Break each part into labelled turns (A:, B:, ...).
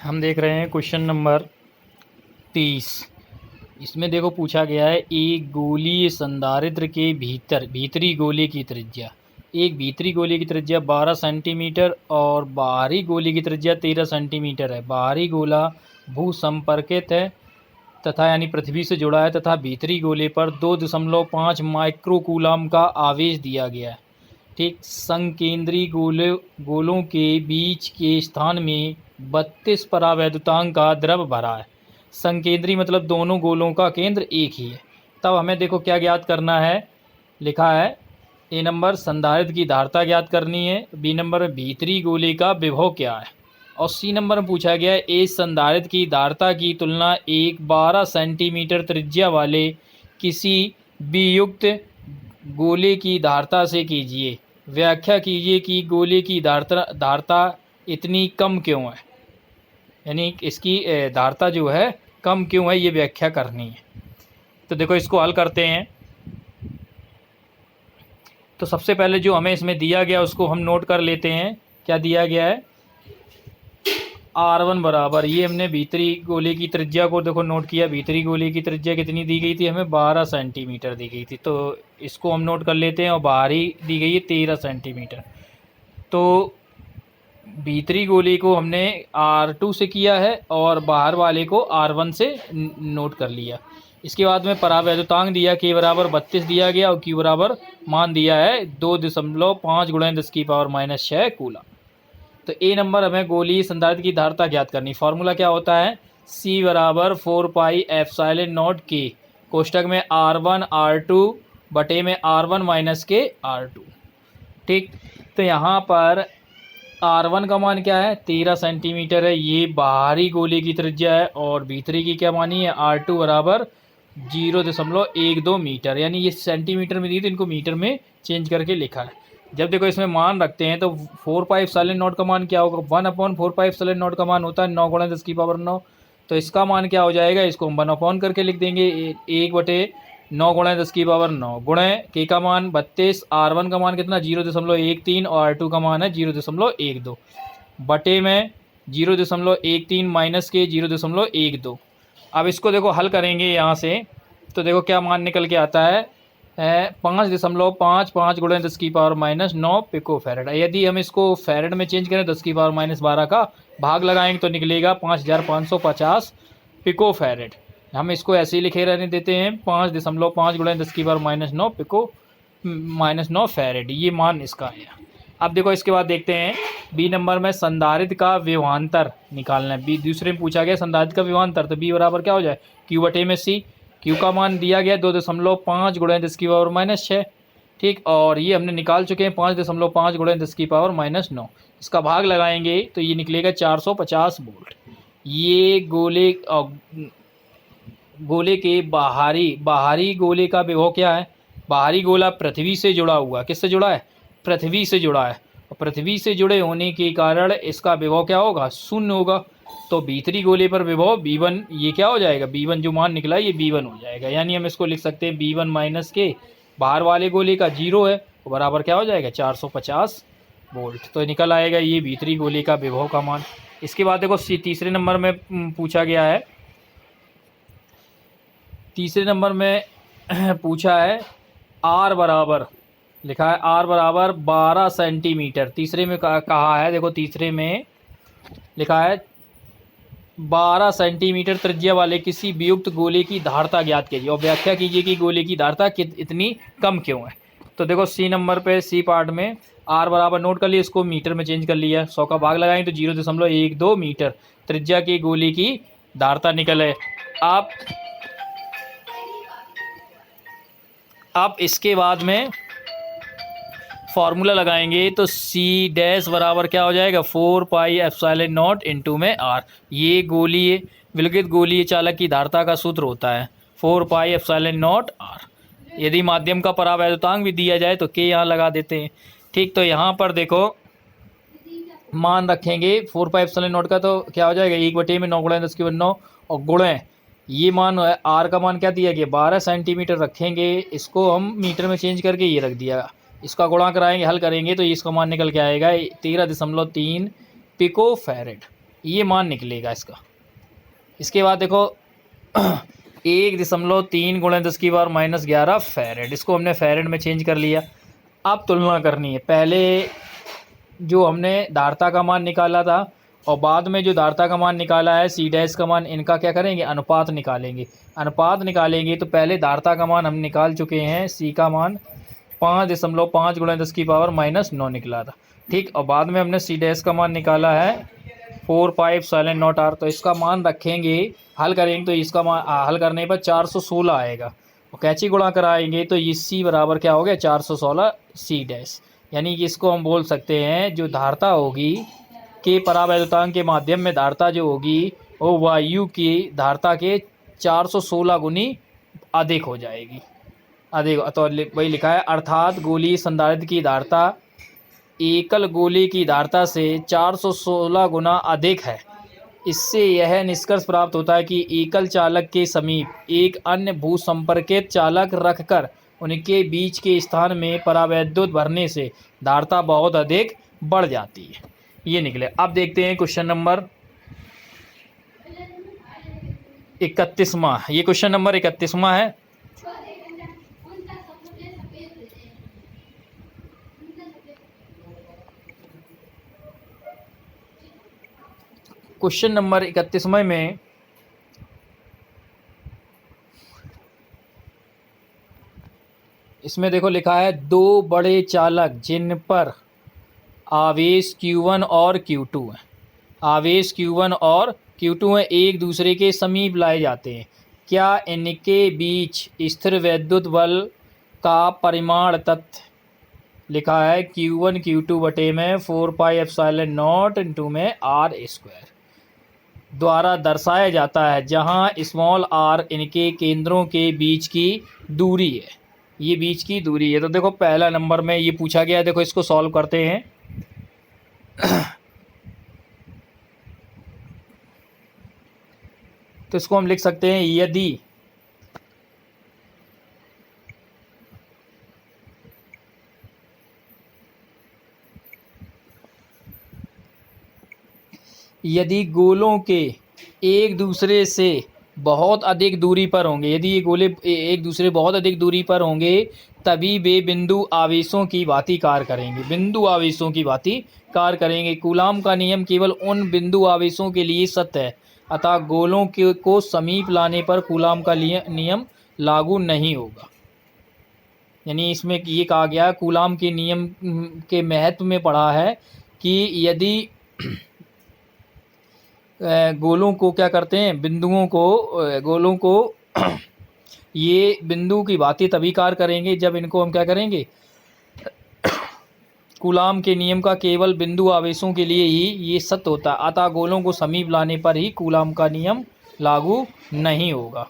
A: हम देख रहे हैं क्वेश्चन नंबर 30। इसमें देखो पूछा गया है एक गोलीय संधारित्र के भीतरी गोले की त्रिज्या। एक भीतरी गोले की त्रिज्या 12 सेंटीमीटर और बाहरी गोले की त्रिज्या 13 सेंटीमीटर है। बाहरी गोला भूसंपर्कित है तथा यानी पृथ्वी से जुड़ा है तथा भीतरी गोले पर 2.5 माइक्रोकूलम का आवेश दिया गया है। ठीक, संकेंद्री गोलों के बीच के स्थान में 32 परावैद्युतांक का द्रव भरा है। संकेंद्री मतलब दोनों गोलों का केंद्र एक ही है। तब हमें देखो क्या ज्ञात करना है, लिखा है ए नंबर संधारित्र की धारिता ज्ञात करनी है, बी नंबर भीतरी गोले का विभव क्या है और सी नंबर में पूछा गया है इस संधारित्र की धारिता की तुलना एक 12 सेंटीमीटर त्रिज्या वाले किसी वियुक्त गोले की धारिता से कीजिए। व्याख्या कीजिए कि गोले की धारिता इतनी कम क्यों है, यानी इसकी धारिता जो है कम क्यों है, ये व्याख्या करनी है। तो देखो इसको हल करते हैं। तो सबसे पहले जो हमें इसमें दिया गया उसको हम नोट कर लेते हैं। क्या दिया गया है, R1 बराबर, ये हमने भीतरी गोले की त्रिज्या को देखो नोट किया। भीतरी गोले की त्रिज्या कितनी दी गई थी, हमें 12 सेंटीमीटर दी गई थी, तो इसको हम नोट कर लेते हैं। और बाहरी दी गई है 13 सेंटीमीटर। तो भीतरी गोले को हमने R2 से किया है और बाहर वाले को R1 से नोट कर लिया। इसके बाद में परावैद्युतांक दिया K बराबर 32 दिया गया और Q बराबर मान दिया है 2.5 × 10⁻⁻6 कूलम। तो ए नंबर हमें गोलीय संधारित्र की धारिता ज्ञात करनी। फार्मूला क्या होता है, C बराबर 4πε0 K, कोष्टक में R1 R2 बटे में R1 - K R2। ठीक, तो यहाँ पर R1 का मान क्या है, 13 सेंटीमीटर है, ये बाहरी गोले की त्रिज्या है। और भीतरी की क्या मानी है, R2 बराबर 0.12 मीटर, यानी ये सेंटीमीटर में दी तो इनको मीटर में चेंज करके लिखा है। जब देखो इसमें मान रखते हैं तो 4πε0 का मान क्या होगा, 1/4πε0 का मान होता है 9 × 10⁻9। तो इसका मान क्या हो जाएगा, इसको हम 1/, करके लिख देंगे 1/9 × 10⁻9 गुणे के का मान 32, R1 का मान कितना 0.13 और R2 का मान है 0.12 बटे में 0.13 माइनस के 0.12। अब इसको देखो हल करेंगे यहाँ से, तो देखो क्या मान निकल के आता है 5.55 × 10⁻⁻9 पिको फैरेड। यदि हम इसको फैरेड में चेंज करें 10⁻12 का भाग लगाएंगे तो निकलेगा 5550 पिको फैरेड। हम इसको ऐसे ही लिखे रहने देते हैं 5.5 × 10⁻⁻9 पिको -9 फैरेड, ये मान इसका है। अब देखो इसके बाद देखते हैं बी नंबर में संधारित्र का विभवांतर निकालना है। बी दूसरे में पूछा गया संधारित्र का विभवांतर, तो बी बराबर क्या हो जाए Q बटे में C। Q का मान दिया गया 2.5 × 10⁻⁻6। ठीक, और ये हमने निकाल चुके हैं 5.5 × 10⁻⁻9। इसका भाग लगाएंगे तो ये निकलेगा 450 वोल्ट। ये गोले के बाहरी गोले का विभव क्या है, बाहरी गोला पृथ्वी से जुड़ा हुआ, किससे जुड़ा है, पृथ्वी से जुड़ा है। और पृथ्वी से जुड़े होने के कारण इसका विभव क्या होगा, शून्य होगा। तो भीतरी गोले पर विभव V1, ये क्या हो जाएगा, V1 जो मान निकला है ये V1 हो जाएगा। यानी हम इसको लिख सकते हैं V1 - K, बाहर वाले गोले का 0 है तो बराबर क्या हो जाएगा 450 वोल्ट। तो निकल आएगा ये भीतरी गोले का विभव का मान। इसके बाद देखो तीसरे नंबर में पूछा गया है, तीसरे नंबर में पूछा है R बराबर, लिखा है R बराबर 12 सेंटीमीटर। तीसरे में कहा है, देखो तीसरे में लिखा है 12 सेंटीमीटर त्रिज्या वाले किसी वियुक्त गोले की धारिता ज्ञात कीजिए और व्याख्या कीजिए कि गोले की धारिता इतनी कम क्यों है। तो देखो सी नंबर पे सी पार्ट में R बराबर नोट कर लिया, इसको मीटर में चेंज कर लिया, 100 का भाग लगाएंगे तो 0.12 मीटर त्रिज्या के गोले की धारिता निकल है। आप इसके बाद में फार्मूला लगाएंगे तो C' बराबर क्या हो जाएगा 4πε0 इंटू में R। ये गोलीय विलगित गोलीय चालक की धारिता का सूत्र होता है 4πε0 R। यदि माध्यम का परावैद्युतांक भी दिया जाए तो K यहाँ लगा देते हैं। ठीक, तो यहाँ पर देखो मान रखेंगे 4πε0 का, तो क्या हो जाएगा 1/9 × 10⁻9 और गुणे ये मान है R का मान क्या दिया गया 12 सेंटीमीटर रखेंगे, इसको हम मीटर में चेंज करके ये रख दिया। इसका गुणा कराएंगे, हल करेंगे तो इसका मान निकल के आएगा 13.3 पिको फैरेड। ये मान निकलेगा इसका। इसके बाद देखो 1.3 × 10⁻⁻11 फैरेड, इसको हमने फैरेड में चेंज कर लिया। अब तुलना करनी है, पहले जो हमने धारता का मान निकाला था और बाद में जो धारता का मान निकाला है सी डैश का मान, इनका क्या करेंगे, अनुपात निकालेंगे। अनुपात निकालेंगे तो पहले धारता का मान हम निकाल चुके हैं, सी का मान 5.5 × 10⁻⁻9 निकला था, ठीक। और बाद में हमने सी डैश का मान निकाला है 4πε0r, तो इसका मान रखेंगे, हल करेंगे तो इसका मान हल करने पर 416 आएगा। और कैंची गुणा कराएंगे तो ये सी बराबर क्या हो गया, 416 सी डैश। यानी कि इसको हम बोल सकते हैं जो धारता होगी के परावैद्युतांक के माध्यम में धारता जो होगी वो वायु की धारता के 416 गुनी अधिक हो जाएगी, अधिक। तो वही लिखा है, अर्थात गोलीय संधारित्र की धारता एकल गोले की धारता से 416 गुना अधिक है। इससे यह निष्कर्ष प्राप्त होता है कि एकल चालक के समीप एक अन्य भूसंपर्कित चालक रखकर उनके बीच के स्थान में परावैद्युत भरने से धारता बहुत अधिक बढ़ जाती है। ये निकले। अब देखते हैं क्वेश्चन नंबर 31वां। ये क्वेश्चन नंबर 31वां है। क्वेश्चन नंबर 31वें में इसमें देखो लिखा है, दो बड़े चालक जिन पर आवेश Q1 और Q2 है, आवेश Q1 और Q2 है, एक दूसरे के समीप लाए जाते हैं। क्या इनके बीच स्थिर वैद्युत बल का परिमाण तथ्य लिखा है Q1 Q2 बटे में 4πε0 इंटू में r² द्वारा दर्शाया जाता है, जहां स्मॉल r इनके केंद्रों के बीच की दूरी है। ये बीच की दूरी है। तो देखो पहला नंबर में ये पूछा गया है, देखो इसको सॉल्व करते हैं। तो इसको हम लिख सकते हैं, यदि गोलों के एक दूसरे से बहुत अधिक दूरी पर होंगे, यदि ये गोले एक दूसरे बहुत अधिक दूरी पर होंगे, तभी वे बिंदु आवेशों की भांति कार्य करेंगे, बिंदु आवेशों की भांति कार्य करेंगे। कूलाम का नियम केवल उन बिंदु आवेशों के लिए सत्य है, अतः गोलों को समीप लाने पर कूलाम का नियम लागू नहीं होगा। यानी इसमें ये कहा गया, कूलाम के नियम के महत्व में पढ़ा है कि यदि गोलों को क्या करते हैं, बिंदुओं को, गोलों को ये बिंदु की भांति तभी कार्य करेंगे जब इनको हम क्या करेंगे, कूलाम के नियम का केवल बिंदु आवेशों के लिए ही ये सत्य होता है, अतः गोलों को समीप लाने पर ही कूलाम का नियम लागू नहीं होगा।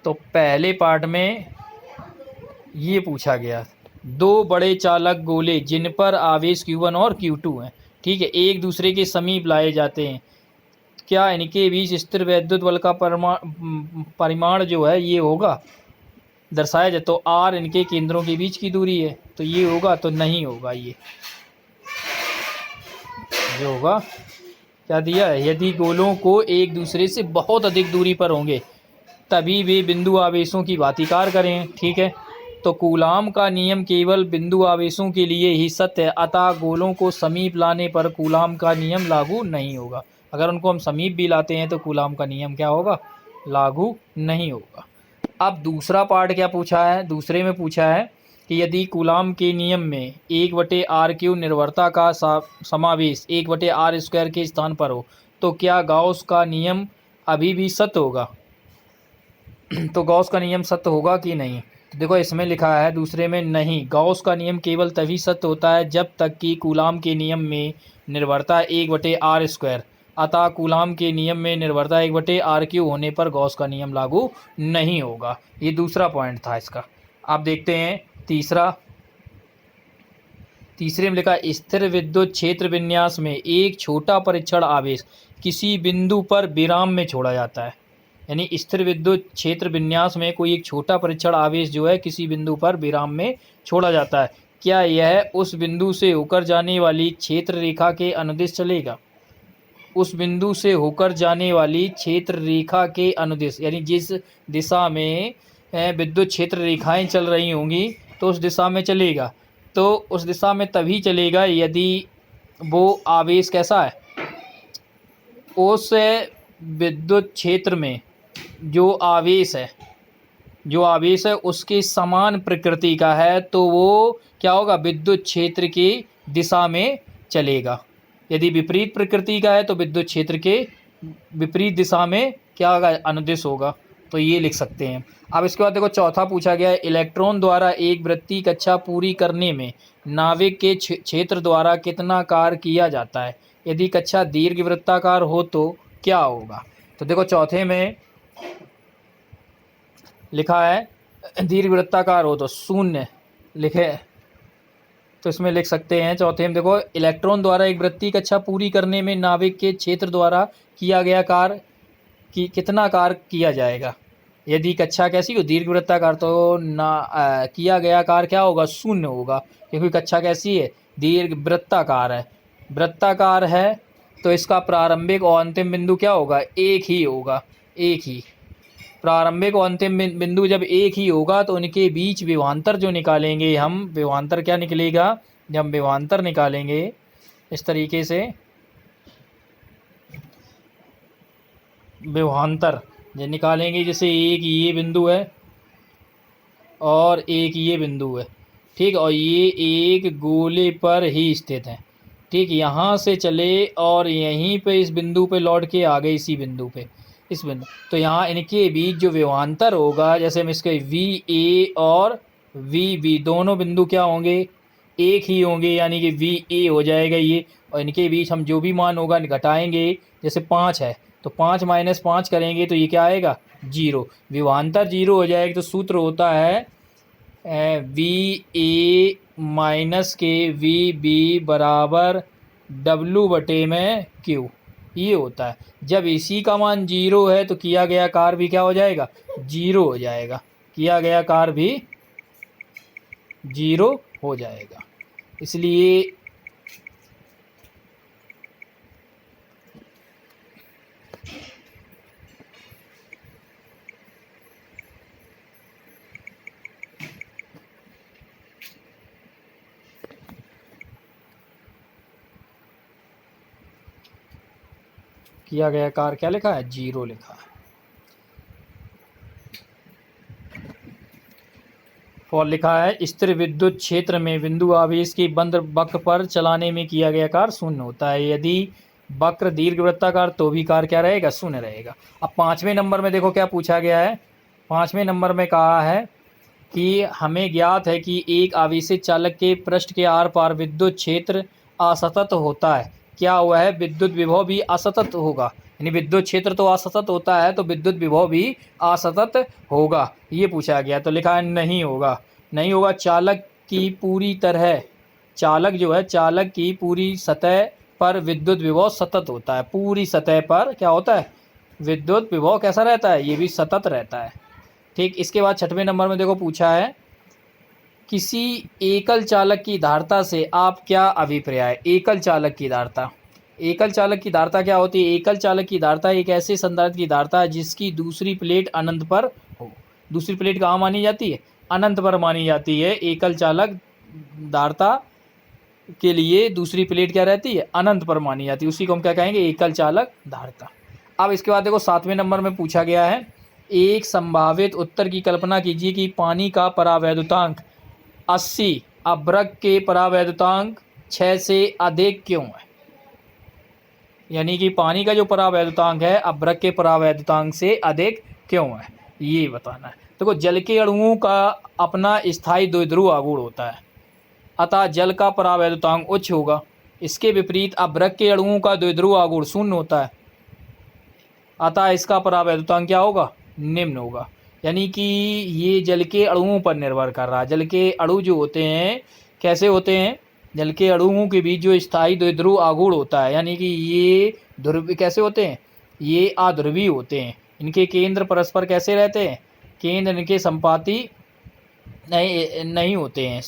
A: तो पहले पार्ट में ये पूछा गया, दो बड़े चालक गोले जिन पर आवेश Q1 और Q2 हैं, ठीक है, एक दूसरे के समीप लाए जाते हैं, क्या इनके बीच स्थिर वैद्युत बल का परिमाण जो है ये होगा, दर्शाया जाए। तो r इनके केंद्रों के बीच की दूरी है, तो ये होगा, तो नहीं होगा। ये जो होगा क्या दिया है, यदि गोलों को एक दूसरे से बहुत अधिक दूरी पर होंगे तभी वे बिंदु आवेशों की भांति कार्य करें, ठीक है। तो कूलाम का नियम केवल बिंदु आवेशों के लिए ही सत्य है, अतः गोलों को समीप लाने पर कूलाम का नियम लागू नहीं होगा। अगर उनको हम समीप भी लाते हैं तो कूलाम का नियम क्या होगा, लागू नहीं होगा। अब दूसरा पार्ट क्या पूछा है, दूसरे में पूछा है कि यदि कूलाम के नियम में 1/r³ निर्भरता का समावेश 1/r² के स्थान पर हो तो क्या गॉस का नियम अभी भी सत्य होगा। तो गॉस का नियम सत्य होगा कि नहीं। तो देखो इसमें लिखा है दूसरे में, नहीं, गॉस का नियम केवल तभी सत्य होता है जब तक कि कूलाम के नियम में निर्भरता 1/r², अतः कूलाम के नियम में निर्भरता 1/r³ होने पर गॉस का नियम लागू नहीं होगा। ये दूसरा पॉइंट था इसका। आप देखते हैं तीसरे में लिखा, स्थिर विद्युत क्षेत्र विन्यास में एक छोटा परीक्षण आवेश किसी बिंदु पर विराम में छोड़ा जाता है। यानी स्थिर विद्युत क्षेत्र विन्यास में कोई एक छोटा परीक्षण आवेश जो है किसी बिंदु पर विराम में छोड़ा जाता है। क्या यह उस बिंदु से होकर जाने वाली क्षेत्र रेखा के अनुदिश चलेगा? उस बिंदु से होकर जाने वाली क्षेत्र रेखा के अनुदिश, यानी जिस दिशा में विद्युत क्षेत्र रेखाएं चल रही होंगी तो उस दिशा में चलेगा। तो उस दिशा में तभी चलेगा यदि वो आवेश कैसा है, उस विद्युत क्षेत्र में जो आवेश है उसके समान प्रकृति का है, तो वो क्या होगा, विद्युत क्षेत्र की दिशा में चलेगा। यदि विपरीत प्रकृति का है तो विद्युत क्षेत्र के विपरीत दिशा में क्या होगा, अनुदिश होगा। तो ये लिख सकते हैं। अब इसके बाद देखो चौथा पूछा गया है, इलेक्ट्रॉन द्वारा एक वृत्तीय कक्षा पूरी करने में नाभिक के क्षेत्र द्वारा कितना कार्य किया जाता है? यदि कक्षा दीर्घवृत्ताकार हो तो क्या होगा? तो देखो चौथे में लिखा है दीर्घवृत्ताकार हो तो 0 लिखे, तो इसमें लिख सकते हैं चौथे में देखो, इलेक्ट्रॉन द्वारा एक वृत्तीय कक्षा पूरी करने में नाभिक के क्षेत्र द्वारा किया गया कार्य कि कितना कार्य किया जाएगा? यदि कक्षा कैसी हो, दीर्घवृत्ताकार, तो किया गया कार्य क्या होगा, 0 होगा, क्योंकि कक्षा कैसी है, दीर्घवृत्ताकार है। वृत्ताकार है तो इसका प्रारंभिक और अंतिम बिंदु क्या होगा, एक ही होगा, एक ही। प्रारंभिक और अंतिम बिंदु जब एक ही होगा तो उनके बीच विभवांतर जो निकालेंगे हम, विभवांतर क्या निकलेगा, जब विभवांतर निकालेंगे इस तरीके से, विभवांतर जो निकालेंगे, जैसे एक ये बिंदु है और एक ये बिंदु है, ठीक, और ये एक गोले पर ही स्थित है, ठीक, यहाँ से चले और यहीं पे इस बिंदु पे लौट के आ गए, इसी बिंदु पे, इस बिंदु, तो यहाँ इनके बीच जो विभवांतर होगा, जैसे हम इसके VA और VB दोनों बिंदु क्या होंगे, एक ही होंगे, यानी कि VA हो जाएगा ये, और इनके बीच हम जो भी मान होगा घटाएंगे, जैसे 5 है तो 5 - 5 करेंगे तो ये क्या आएगा, 0, विभवांतर 0 हो जाएगा। तो सूत्र होता है VA माइनस के VB बराबर W/Q, ये होता है। जब इसी का मान 0 है तो किया गया कार्य भी क्या हो जाएगा, 0 हो जाएगा, किया गया कार्य भी 0 हो जाएगा। इसलिए किया गया कार्य क्या लिखा है, 0 लिखा है। और लिखा है स्थिर विद्युत क्षेत्र में बिंदु आवेश की बंद वक्र पर चलाने में किया गया कार्य 0 होता है। यदि वक्र दीर्घवृत्ताकार तो भी कार्य क्या रहेगा, 0 रहेगा। अब 5वें नंबर में देखो क्या पूछा गया है। 5वें नंबर में कहा है कि हमें ज्ञात है कि एक आवेशित चालक के पृष्ठ के आर पार विद्युत क्षेत्र असतत होता है। क्या हुआ है, विद्युत विभव भी असतत होगा, यानी विद्युत क्षेत्र तो असतत होता है तो विद्युत विभव भी असतत होगा, ये पूछा गया। तो लिखा है नहीं होगा, नहीं होगा। चालक की पूरी तरह, चालक जो है, चालक की पूरी सतह पर विद्युत विभव सतत होता है। पूरी सतह पर क्या होता है, विद्युत विभव कैसा रहता है, ये भी सतत रहता है, ठीक। इसके बाद 6वें नंबर में देखो पूछा है किसी एकल चालक की धारता से आप क्या अभिप्राय। एकल चालक की धारता, एकल चालक की धारता क्या होती है, एकल चालक की धारता एक ऐसे संधारित्र की धारता है जिसकी दूसरी प्लेट अनंत पर हो। दूसरी प्लेट कहाँ मानी जाती है, अनंत पर मानी जाती है। एकल चालक धारता के लिए दूसरी प्लेट क्या रहती है, अनंत पर मानी जाती है, उसी को हम क्या कहेंगे, एकल चालक धारता। अब इसके बाद देखो 7वें नंबर में पूछा गया है एक संभावित उत्तर की कल्पना कीजिए कि पानी का परावैद्युतांक 80 अभ्रक के परावैद्युतांक 6 से अधिक क्यों है। यानी कि पानी का जो परावैद्युतांक है अभ्रक के परावैद्युतांक से अधिक क्यों है, ये बताना है। देखो जल के अणुओं का अपना स्थायी द्विध्रुव आघूर्ण होता है, अतः जल का परावैद्युतांक उच्च होगा। इसके विपरीत अभ्रक के अणुओं का द्विध्रुव आघूर्ण 0 होता है, अतः इसका परावैद्युतांक क्या होगा, निम्न होगा। यानी कि ये जल के अणुओं पर निर्भर कर रहा है। जल के अणु जो होते हैं कैसे होते हैं, जल के अणुओं के बीच जो स्थायी द्विध्रुव आघूर्ण होता है, यानी कि ये ध्रुव कैसे होते हैं, ये अध्रुवीय होते हैं। इनके केंद्र परस्पर कैसे रहते हैं, केंद्र इनके संपाती नहीं होते हैं,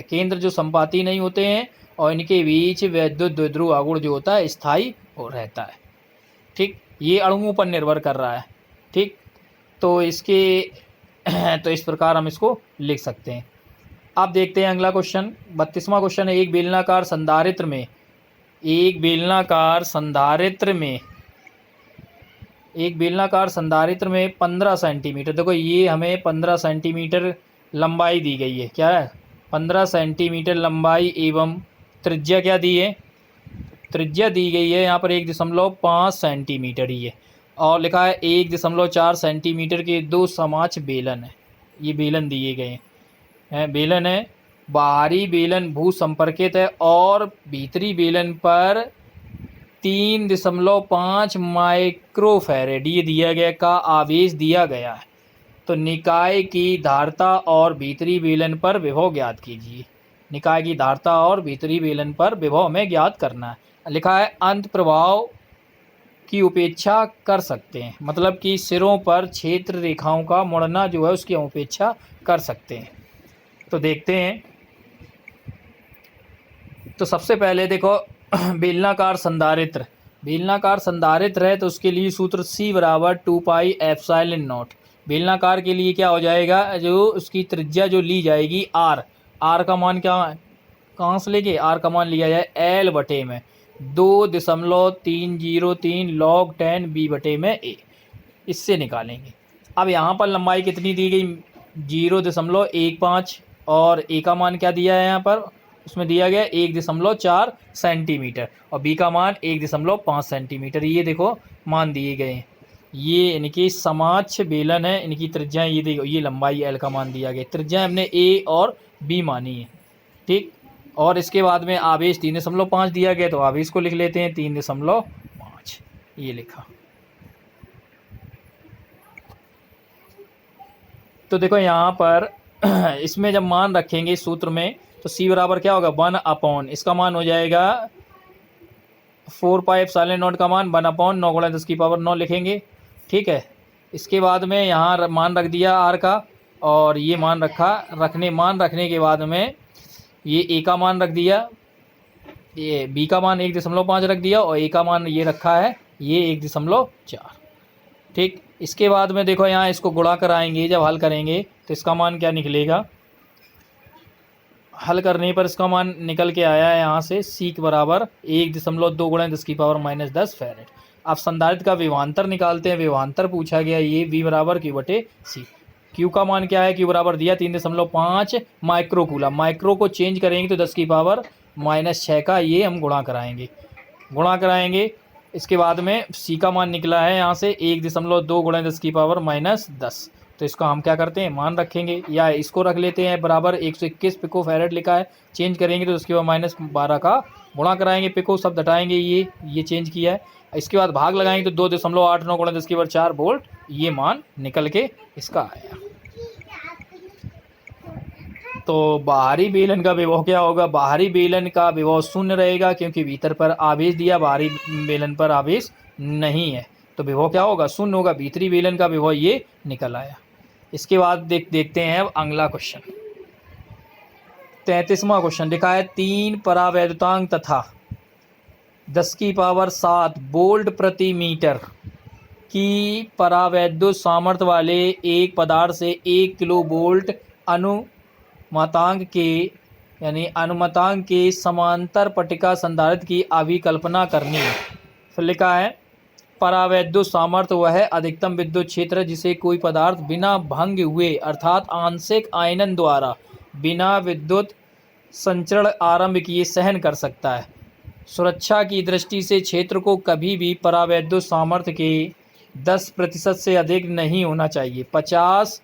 A: केंद्र जो संपाती नहीं होते हैं, और इनके बीच वैद्युत द्विध्रुव आघूर्ण जो होता है स्थायी हो रहता है। ठीक, ये अणुओं पर निर्भर कर रहा है। ठीक, तो इसके तो इस प्रकार हम इसको लिख सकते हैं। अब देखते हैं अगला क्वेश्चन, 32वां क्वेश्चन है, एक बेलनाकार संधारित्र में एक बेलनाकार संधारित्र में 15 सेंटीमीटर, देखो ये हमें 15 सेंटीमीटर लंबाई दी गई है, क्या है 15 सेंटीमीटर लंबाई एवं त्रिज्या क्या दी है, त्रिज्या दी गई है यहाँ पर 1.5 सेंटीमीटर ही है, और लिखा है 1.4 सेंटीमीटर के 2 समाक्ष बेलन है। ये बेलन दिए गए हैं, बेलन है, बाहरी बेलन भू संपर्कित है और भीतरी बेलन पर 3.5 माइक्रोफैरेड ये दिया गया का आवेश दिया गया है। तो निकाय की धारता और भीतरी बेलन पर विभव ज्ञात कीजिए। निकाय की धारता और भीतरी बेलन पर विभव हमें ज्ञात करना है। लिखा है अंत प्रभाव की उपेक्षा कर सकते हैं, मतलब कि सिरों पर क्षेत्र रेखाओं का मुड़ना जो है उसकी उपेक्षा कर सकते हैं। तो देखते हैं, तो सबसे पहले देखो बेलनाकार संधारित्र है तो उसके लिए सूत्र C बराबर 2 पाई एप्सिलॉन नॉट। बेलनाकार के लिए क्या हो जाएगा, जो उसकी त्रिज्या जो ली जाएगी R का मान क्या, कहाँ से लेके R का मान लिया जाए L बटे में 2.303 log 10 B बटे में A, इससे निकालेंगे। अब यहाँ पर लंबाई कितनी दी गई 0.15 और A का मान क्या दिया है यहाँ पर, उसमें दिया गया 1.4 सेंटीमीटर और B का मान 1.5 सेंटीमीटर। ये देखो मान दिए गए हैं, ये इनकी समाक्ष बेलन है, इनकी त्रिज्या ये देखो, ये लंबाई L का मान दिया गया, त्रिज्या हमने A और B मानी है। ठीक, और इसके बाद में आवेश 3.5 दिया गया, तो आवेश को लिख लेते हैं 3.5, ये लिखा। तो देखो यहाँ पर इसमें जब मान रखेंगे सूत्र में, तो C बराबर क्या होगा 1/, इसका मान हो जाएगा 4 पाई एप्सिलॉन नॉट का मान 1/9 × 10⁻9 लिखेंगे। ठीक है, इसके बाद में यहाँ मान रख दिया R का, और ये मान रखने के बाद में ये A का मान रख दिया, ये B का मान 1.5 रख दिया, और A का मान ये रखा है ये 1.4। ठीक, इसके बाद में देखो यहाँ इसको गुणा कराएंगे, जब हल करेंगे तो इसका मान क्या निकलेगा, हल करने पर इसका मान निकल के आया है यहाँ से C के बराबर 1.2 × 10⁻10 फैरेड। अब संधारित्र का विभवांतर निकालते हैं, विभवांतर पूछा गया, ये V बराबर Q बटे C। Q का मान क्या है, Q बराबर दिया 3.5 माइक्रो कूलम, माइक्रो को चेंज करेंगे तो 10⁻6 का ये हम गुणा कराएंगे। इसके बाद में C का मान निकला है यहाँ से 1.2 × 10⁻10, तो इसको हम क्या करते हैं मान रखेंगे, या इसको रख लेते हैं बराबर 121 पिको फैरेड लिखा है, चेंज करेंगे तो उसके बाद -12 का गुणा कराएंगे, पिको सब हटाएंगे, ये चेंज किया है। इसके बाद भाग लगाएंगे तो 2.89 × 10⁻4 वोल्ट ये मान निकल के इसका आया। तो बाहरी बेलन का विभव क्या होगा, बाहरी बेलन का विभव 0 रहेगा, क्योंकि भीतर पर आवेश दिया, बाहरी बेलन पर आवेश नहीं है, तो विभव क्या होगा 0 होगा। भीतरी बेलन का विभव ये निकल आया। इसके बाद देखते हैं अब अगला क्वेश्चन, 33वां क्वेश्चन लिखा है 3 परावैद्युतांक तथा 10⁻7 वोल्ट प्रति मीटर की परावैद्युत सामर्थ्य वाले एक पदार्थ से 1 किलो वोल्ट अनुमतांक के समांतर पट्टिका संधारित्र की अभिकल्पना करनी है। फिर लिखा है परावैद्युत सामर्थ्य वह है अधिकतम विद्युत क्षेत्र जिसे कोई पदार्थ बिना भंग हुए अर्थात आंशिक आयनन द्वारा बिना विद्युत संचरण आरंभ किए सहन कर सकता है। सुरक्षा की दृष्टि से क्षेत्र को कभी भी परावैद्युत सामर्थ्य के 10% से अधिक नहीं होना चाहिए। 50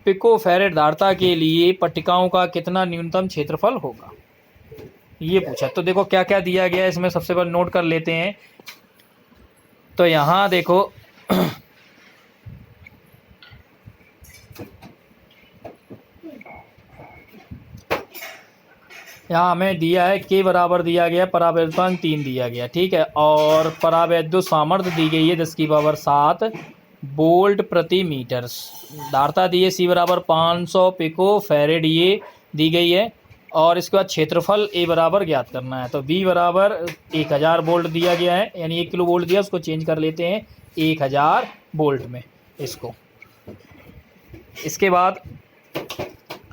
A: पिको फैरेड धारता के लिए पट्टिकाओं का कितना न्यूनतम क्षेत्रफल होगा, ये पूछा। तो देखो क्या क्या दिया गया है इसमें, सबसे पहले नोट कर लेते हैं। तो यहाँ देखो यहाँ हमें दिया है K बराबर दिया गया, परावैद्युतांक 3 दिया गया, ठीक है, और परावैद्युत सामर्थ्य दी गई है 10⁻7 वोल्ट प्रति मीटर। धारता दी है C बराबर 500 पिको फैरेड ये दी गई है। और इसके बाद क्षेत्रफल A बराबर ज्ञात करना है। तो B बराबर 1000 वोल्ट दिया गया है, यानी 1 किलो वोल्ट दिया, उसको चेंज कर लेते हैं 1000 वोल्ट में इसको। इसके बाद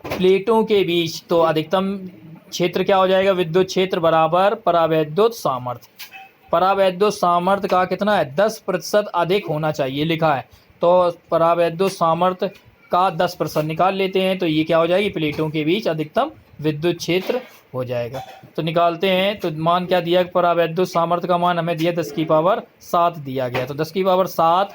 A: प्लेटों के बीच तो अधिकतम क्षेत्र क्या हो जाएगा, विद्युत क्षेत्र बराबर परावैद्युत सामर्थ्य। परावैद्युत सामर्थ्य का कितना है, 10% अधिक होना चाहिए लिखा है। तो परावैद्युत सामर्थ्य का 10% निकाल लेते हैं, तो ये क्या हो जाएगी, प्लेटों के बीच अधिकतम विद्युत क्षेत्र हो जाएगा। तो निकालते हैं, तो मान क्या दिया, परावैद्युत सामर्थ्य का मान हमें दिया 10⁻7 दिया गया। तो 10⁻7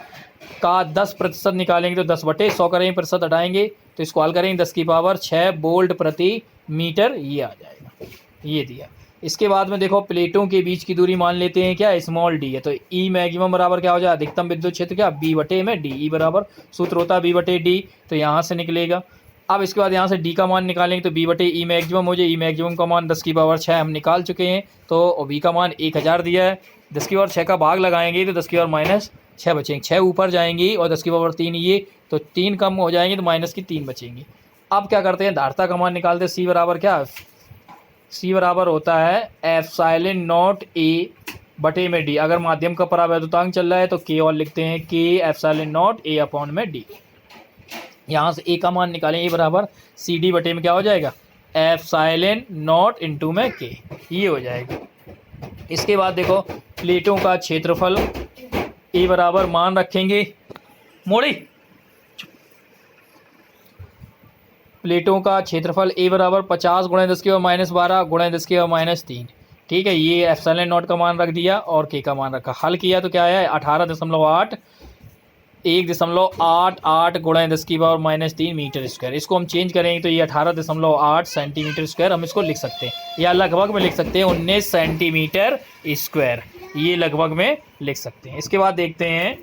A: का 10% निकालेंगे तो 10/100 करेंगे, प्रतिशत हटाएंगे तो इसको हल करेंगे, 10⁻6 वोल्ट प्रति मीटर ये आ जाएगा, ये दिया। इसके बाद में देखो प्लेटों के बीच की दूरी मान लेते हैं क्या, स्मॉल डी है। तो ई मैक्सिमम बराबर क्या हो जाए, अधिकतम विद्युत क्षेत्र क्या, B/में D। ई बराबर सूत्र होता है B/D, तो यहाँ से निकलेगा। अब इसके बाद यहाँ से D का मान निकालेंगे तो B/E मैक्सिमम हो जाए। ई मैक्सिमम का मान 10⁻6 हम निकाल चुके हैं, तो B का मान 1000 दिया है। 10⁻6 का भाग लगाएंगे तो 10⁻6 बचेंगे, 6 ऊपर जाएंगी और 10⁻3 ये, तो 3 कम हो जाएंगे तो -3 बचेंगे। अब क्या करते हैं, धारता का मान निकालते हैं। C बराबर क्या, C बराबर होता है ε0 A में D। अगर माध्यम का परावैद्युतांक चल रहा है तो K और लिखते हैं, K ε0 A/D। यहाँ से A का मान निकालें, A बराबर CD बटे में क्या हो जाएगा, ε0 इंटू में K, ये हो जाएगा। इसके बाद देखो प्लेटों का क्षेत्रफल A बराबर मान रखेंगे, मोड़ी प्लेटों का क्षेत्रफल A बराबर 50 × 10⁻12 × 10⁻3। ठीक है, ये ε0 का मान रख दिया और K का मान रखा। हल किया तो क्या है, 18.8 1.88 × 10⁻³ मीटर स्क्वायर। इसको हम चेंज करेंगे तो ये 18.8 सेंटीमीटर स्क्वायर हम इसको लिख सकते हैं, या लगभग में लिख सकते हैं 19 सेंटीमीटर स्क्वायर, ये लगभग में लिख सकते हैं। इसके बाद देखते हैं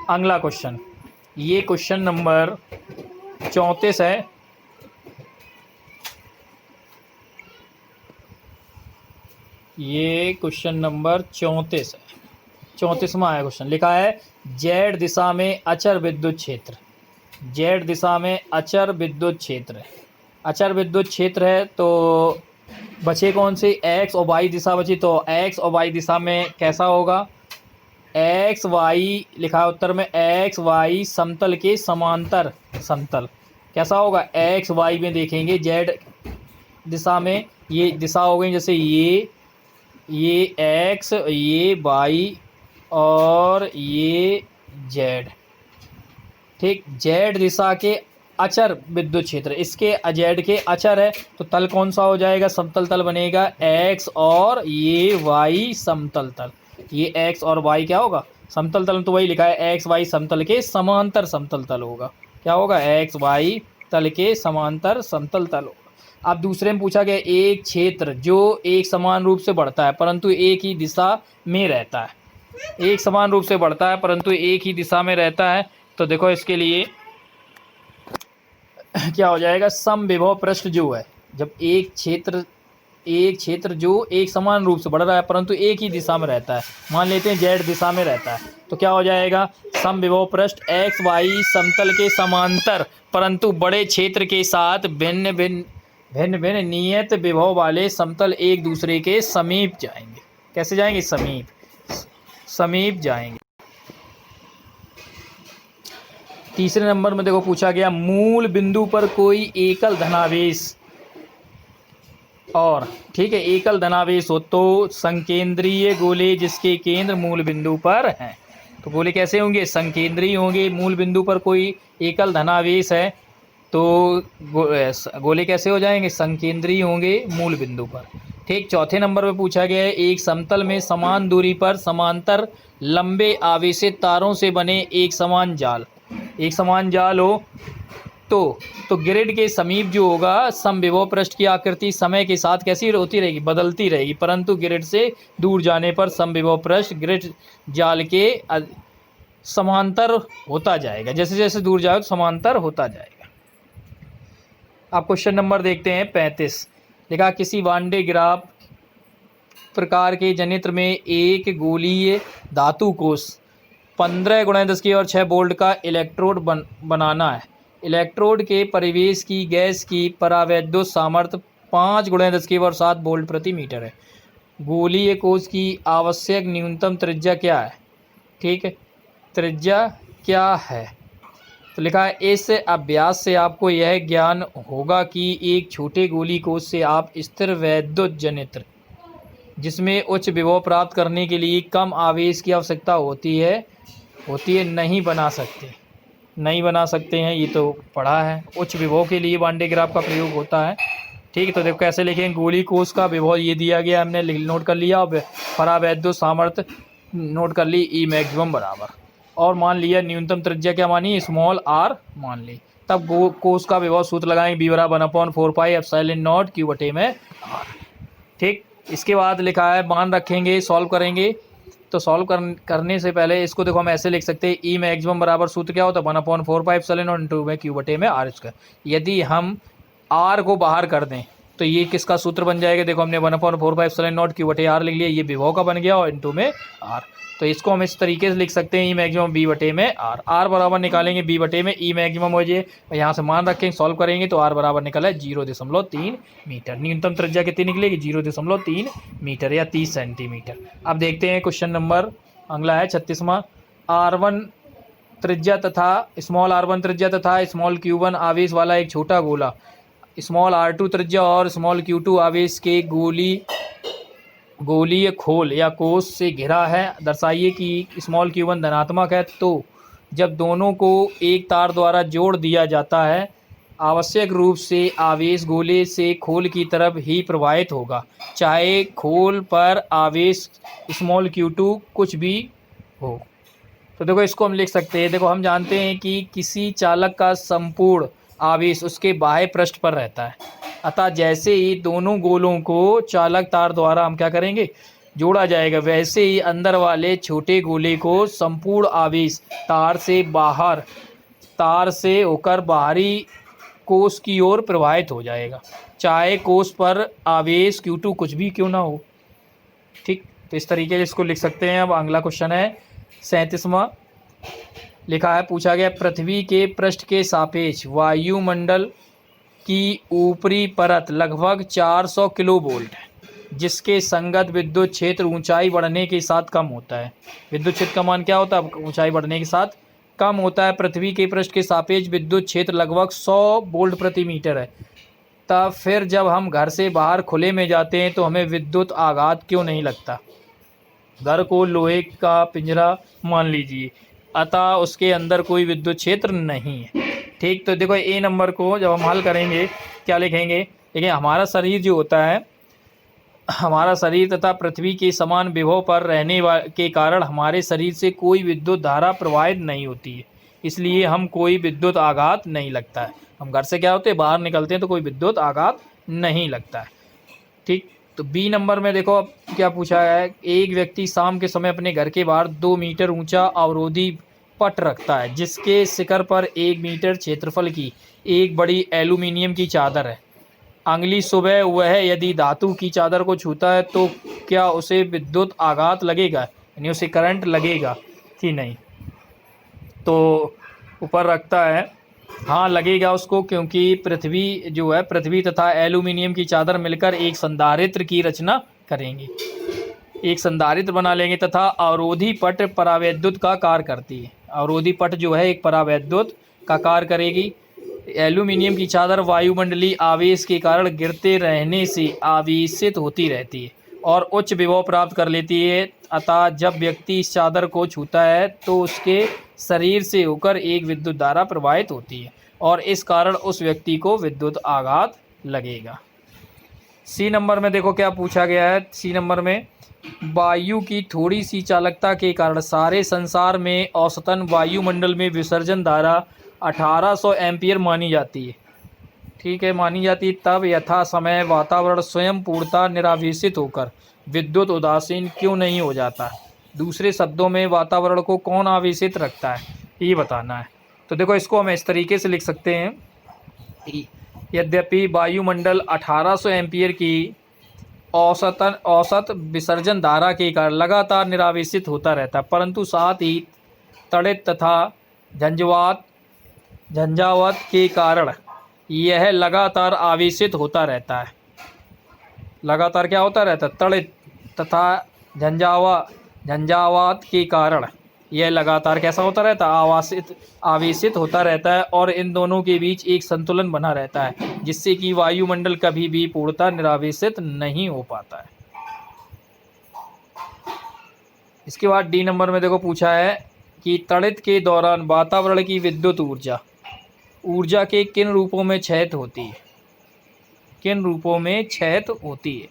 A: अगला क्वेश्चन, ये क्वेश्चन नंबर 34 है। ये क्वेश्चन नंबर 34 है, 34वां है क्वेश्चन। लिखा है Z दिशा में अचर विद्युत क्षेत्र, Z दिशा में अचर विद्युत क्षेत्र है। अचर विद्युत क्षेत्र है तो बचे कौन से, X और Y दिशा बची। तो X और Y दिशा में कैसा होगा, X Y लिखा है उत्तर में, X Y समतल के समांतर समतल कैसा होगा, X Y में देखेंगे Z दिशा में ये दिशा हो गई, जैसे ये X, ये Y और ये Z। ठीक, Z दिशा के अचर विद्युत क्षेत्र, इसके Z के अचर है तो तल कौन सा हो जाएगा, समतल तल बनेगा X और ये Y समतल तल। ये X और Y क्या होगा, समतल तल। तो वही लिखा है X Y समतल के समांतर समतल तल होगा। क्या होगा, X Y तल के समांतर समतल तल होगा। अब दूसरे में पूछा गया एक क्षेत्र जो एक समान रूप से बढ़ता है परंतु एक ही दिशा में रहता है, एक समान रूप से बढ़ता है परंतु एक ही दिशा में रहता है। तो देखो इसके लिए क्या हो जाएगा, समविभव पृष्ठ जो है, जब एक क्षेत्र जो एक समान रूप से बढ़ रहा है परंतु एक ही दिशा में रहता है, मान लेते हैं Z दिशा में रहता है, तो क्या हो जाएगा, समविभव पृष्ठ X Y समतल के समांतर परंतु बड़े क्षेत्र के साथ भिन्न भिन्न नियत विभव वाले समतल एक दूसरे के समीप जाएंगे। कैसे जाएंगे, समीप जाएंगे। तीसरे नंबर में देखो पूछा गया मूल बिंदु पर कोई एकल धनावेश और, ठीक है, एकल धनावेश हो तो संकेंद्रीय गोले जिसके केंद्र मूल बिंदु पर हैं। तो गोले कैसे होंगे, संकेंद्रीय होंगे। मूल बिंदु पर कोई एकल धनावेश है तो गोले कैसे हो जाएंगे, संकेंद्रीय होंगे मूल बिंदु पर। ठीक, चौथे नंबर पे पूछा गया है एक समतल में समान दूरी पर समांतर लंबे आवेशित तारों से बने एक समान जाल हो तो ग्रिड के समीप जो होगा समविभव पृष्ठ की आकृति समय के साथ कैसी होती रहेगी, बदलती रहेगी, परंतु ग्रिड से दूर जाने पर समविभव पृष्ठ ग्रिड जाल के समांतर होता जाएगा, जैसे जैसे दूर जाओ समांतर होता जाएगा। अब क्वेश्चन नंबर देखते हैं 35। लिखा किसी वांडे ग्राफ प्रकार के जनित्र में एक गोलीय धातु कोष 15 × 10⁶ वोल्ट का इलेक्ट्रोड बनाना है। इलेक्ट्रोड के परिवेश की गैस की परावैद्युत सामर्थ्य 5 × 10⁷ वोल्ट प्रति मीटर है। गोलीय कोश की आवश्यक न्यूनतम त्रिज्या क्या है? ठीक है, त्रिज्या क्या है? तो लिखा है इस अभ्यास से आपको यह ज्ञान होगा कि एक छोटे गोली कोश से आप स्थिर वैद्युत जनित्र जिसमें उच्च विभव प्राप्त करने के लिए कम आवेश की आवश्यकता होती है नहीं बना सकते हैं। ये तो पढ़ा है, उच्च विभव के लिए वान डे ग्राफ का प्रयोग होता है। ठीक है, तो देखो कैसे लिखेंगे, गोली कोश का विभव ये दिया गया, हमने नोट कर लिया, और परावैद्युत सामर्थ्य नोट कर ली, ई मैक्सिमम बराबर, और मान लिया न्यूनतम त्रिज्या क्या मानी, स्मॉल आर मान ली। तब कोश का विभव सूत्र लगाएंगे, बी बराबर 1/4πε0 Q/में आर। ठीक, इसके बाद लिखा है मान रखेंगे, सॉल्व करेंगे। तो सॉल्व करने से पहले इसको देखो हम ऐसे लिख सकते हैं, ई मैक्सिमम बराबर सूत्र क्या होता है, 1/4πε0 Q/में r²। यदि हम r को बाहर कर दें तो ये किसका सूत्र बन जाएगा, देखो हमने 1/4πε0 Q/r लिख लिया, ये विभव का बन गया, और इनटू में r। तो इसको हम इस तरीके से लिख सकते हैं, ई मैक्सिमम b/में r बराबर निकालेंगे b/में ई मैक्सिमम हो जाए, यहाँ से मान रखेंगे, सॉल्व करेंगे तो r बराबर निकला है 0.3 मीटर। न्यूनतम त्रिज्या कितनी निकलेगी, 0.3 मीटर या 30 सेंटीमीटर। अब देखते हैं क्वेश्चन नंबर अगला है 36वां। r1 त्रिज्या तथा स्मॉल q1 आवेश वाला एक छोटा गोला स्मॉल r2 त्रिज्या और स्मॉल q2 आवेश के गोलीय खोल या कोश से घिरा है। दर्शाइए कि स्मॉल q1 धनात्मक है, तो जब दोनों को एक तार द्वारा जोड़ दिया जाता है आवश्यक रूप से आवेश गोले से खोल की तरफ ही प्रवाहित होगा, चाहे खोल पर आवेश स्मॉल q2 कुछ भी हो। तो देखो इसको हम लिख सकते हैं, देखो हम जानते हैं कि किसी चालक का संपूर्ण आवेश उसके बाह्य पृष्ठ पर रहता है, अतः जैसे ही दोनों गोलों को चालक तार द्वारा हम क्या करेंगे, जोड़ा जाएगा, वैसे ही अंदर वाले छोटे गोले को संपूर्ण आवेश तार से होकर बाहरी कोश की ओर प्रवाहित हो जाएगा, चाहे कोश पर आवेश Q2 कुछ भी क्यों ना हो। ठीक, तो इस तरीके से इसको लिख सकते हैं। अब अगला क्वेश्चन है 37वां। लिखा है, पूछा गया पृथ्वी के पृष्ठ के सापेक्ष वायुमंडल की ऊपरी परत लगभग 400 किलोवोल्ट है, जिसके संगत विद्युत क्षेत्र ऊंचाई बढ़ने के साथ कम होता है। विद्युत क्षेत्र का मान क्या होता है, ऊंचाई बढ़ने के साथ कम होता है। पृथ्वी के पृष्ठ के सापेक्ष विद्युत क्षेत्र लगभग 100 वोल्ट प्रति मीटर है। तब फिर जब हम घर से बाहर खुले में जाते हैं तो हमें विद्युत आघात क्यों नहीं लगता। घर को लोहे का पिंजरा मान लीजिए, अतः उसके अंदर कोई विद्युत क्षेत्र नहीं है। ठीक, तो देखो ए नंबर को जब हम हल करेंगे क्या लिखेंगे, देखिए हमारा शरीर जो होता है, हमारा शरीर तथा पृथ्वी के समान विभव पर रहने के कारण हमारे शरीर से कोई विद्युत धारा प्रवाहित नहीं होती है, इसलिए हम कोई विद्युत आघात नहीं लगता है। हम घर से क्या होते हैं, बाहर निकलते हैं तो कोई विद्युत आघात नहीं लगता है। ठीक, तो बी नंबर में देखो अब क्या पूछा है, एक व्यक्ति शाम के समय अपने घर के बाहर 2 मीटर ऊंचा अवरोधी पट रखता है, जिसके शिखर पर 1 मीटर क्षेत्रफल की एक बड़ी एल्यूमिनियम की चादर है। अगली सुबह वह यदि धातु की चादर को छूता है तो क्या उसे विद्युत आघात लगेगा, यानी उसे करंट लगेगा कि नहीं। तो ऊपर रखता है, हाँ लगेगा उसको, क्योंकि पृथ्वी तथा एल्यूमिनियम की चादर मिलकर एक संधारित्र की रचना करेंगे, एक संधारित्र बना लेंगे तथा अवरोधी पट परावैद्युत का कार्य करती है। अवरोधी पट जो है एक परावैद्युत का कार्य करेगी। एल्यूमिनियम की चादर वायुमंडलीय आवेश के कारण गिरते रहने से आवेशित होती रहती है और उच्च विभव प्राप्त कर लेती है, अतः जब व्यक्ति इस चादर को छूता है तो उसके शरीर से होकर एक विद्युत धारा प्रवाहित होती है और इस कारण उस व्यक्ति को विद्युत आघात लगेगा। सी नंबर में देखो क्या पूछा गया है, सी नंबर में वायु की थोड़ी सी चालकता के कारण सारे संसार में औसतन वायुमंडल में विसर्जन धारा 1800 एम्पीयर मानी जाती है। ठीक है, मानी जाती है। तब यथा समय वातावरण स्वयं पूर्णतः निरावेशित होकर विद्युत उदासीन क्यों नहीं हो जाता। दूसरे शब्दों में वातावरण को कौन आवेशित रखता है, ये बताना है। तो देखो इसको हम इस तरीके से लिख सकते हैं, यद्यपि वायुमंडल 1800 एम्पीयर की औसत विसर्जन धारा के कारण लगातार निरावेशित होता रहता है, परंतु साथ ही तड़ित तथा झंझावात के कारण यह लगातार आवेशित होता रहता है। लगातार क्या होता रहता है? तड़ित तथा झंझावात के कारण यह लगातार कैसा होता रहता है? आवेशित होता रहता है और इन दोनों के बीच एक संतुलन बना रहता है, जिससे कि वायुमंडल कभी भी पूर्णतः निरावेशित नहीं हो पाता है। इसके बाद डी नंबर में देखो पूछा है कि तड़ित के दौरान वातावरण की विद्युत ऊर्जा के किन रूपों में क्षैत होती है? किन रूपों में क्षैत होती है?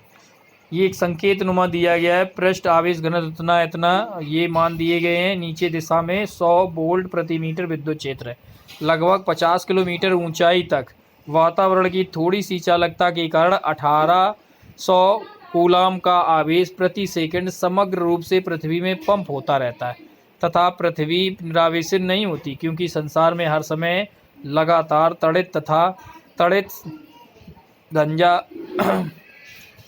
A: ये एक संकेत नुमा दिया गया है। पृष्ठ आवेश घनत्व इतना ये मान दिए गए हैं। नीचे दिशा में 100 वोल्ट प्रति मीटर विद्युत क्षेत्र है। लगभग 50 किलोमीटर ऊंचाई तक वातावरण की थोड़ी सी चालकता के कारण 1800 कूलाम का आवेश प्रति सेकंड समग्र रूप से पृथ्वी में पंप होता रहता है तथा पृथ्वी निरावेशित नहीं होती, क्योंकि संसार में हर समय लगातार तड़ित तथा तड़ित झंझा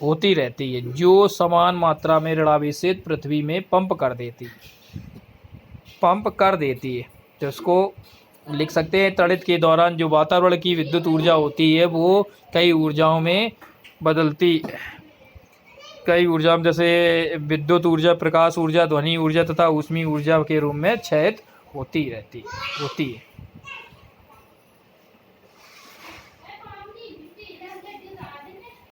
A: होती रहती है, जो समान मात्रा में ऋणावेशित पृथ्वी में पंप कर देती है। तो इसको लिख सकते हैं, तड़ित के दौरान जो वातावरण की विद्युत ऊर्जा होती है वो कई ऊर्जाओं में बदलती, कई ऊर्जा में जैसे विद्युत ऊर्जा, प्रकाश ऊर्जा, ध्वनि ऊर्जा तथा ऊष्मीय ऊर्जा के रूप में क्षैत होती है।